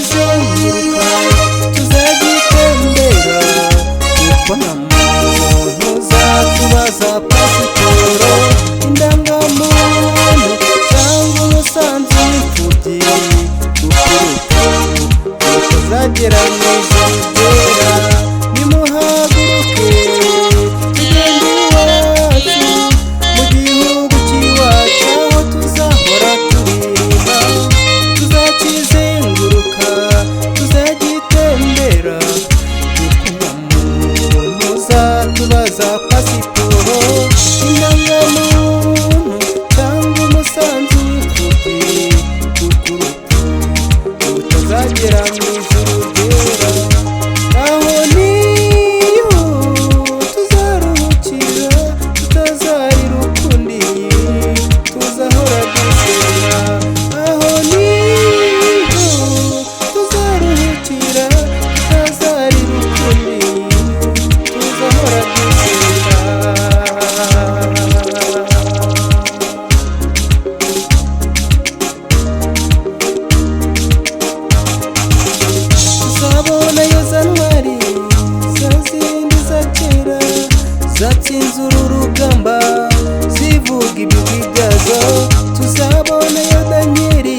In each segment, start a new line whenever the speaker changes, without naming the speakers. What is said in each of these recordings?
tuzakizenguruka tuzagitembera kuko nta muntu uzatubaza pasiporo indangamuntu cyangwa umusanzu w'imfubyi kuko tuzagera mu ijuru ryera. Nimuhaguruke tugende iwacu mu gihugu cy'iwacu aho tuzahora turirimba tuzakizenguruka tuzagitembera kuko nta muntu uzatubaza pasiporo indangamuntu cyangwa umusanzu w'imfubyi kuko tuzagera mu ijuru ryera. Aho niho tuzaruhukira tutazarira ukundi tuzahora dusenga. Aho niho tuzaruhukira tutazarira ukundi tuzahora dusenga. Tuzabonayo za ntwari za zindi za kera zatsinze uru rugamba zivuga ibigwi byazo. Tuzabonayo Danyeli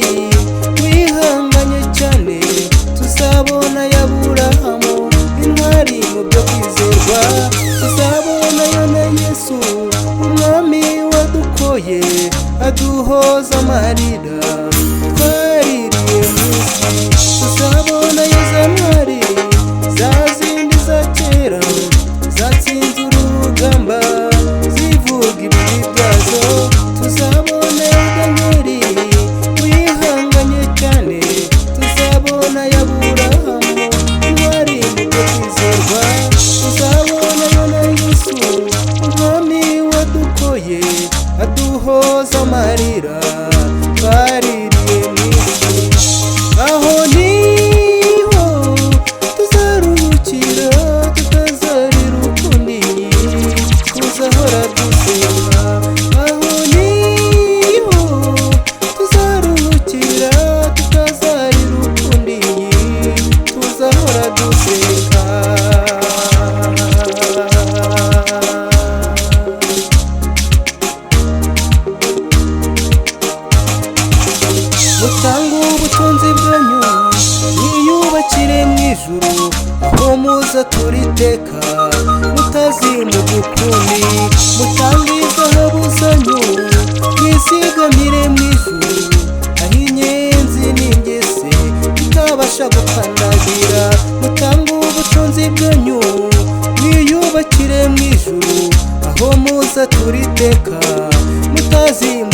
wihanganye cyane, tuzabonayo Aburahamu intwari mu byo kwizerwa, tuzabonayo na Yesu umwami wadukoye aduhoza amarira twaririye mu isi. Tuzabonayo za ntwari za zindi za kera zatsinze uru rugamba zivuga ibigwi byazo. Tuzabonayo Danyeli wihanganye cyane, tuzabonayo Aburahamu intwari mu byo kwizerwa, tuzabonayo na Yesu umwami wadukoye aduhoza amarira twaririye mu isi. Aho niho tuzaruhukira tutazarira ukundi tuzahora dusenga. Aho niho tuzaruhukira tutazarira ukundi tuzahora dusenga. Mutange ubutunzi bwanyu mwiyubakire mu ijuru aho muza turiteka mutazimuka ukundi. Mutange izahabu zanyu mwisigamire mu ijuru aho inyenzi n'ingese bitabasha gukandagira. Mutange ubutunzi bwanyu mwiyubakire mu ijuru aho muza turiteka mutazimuka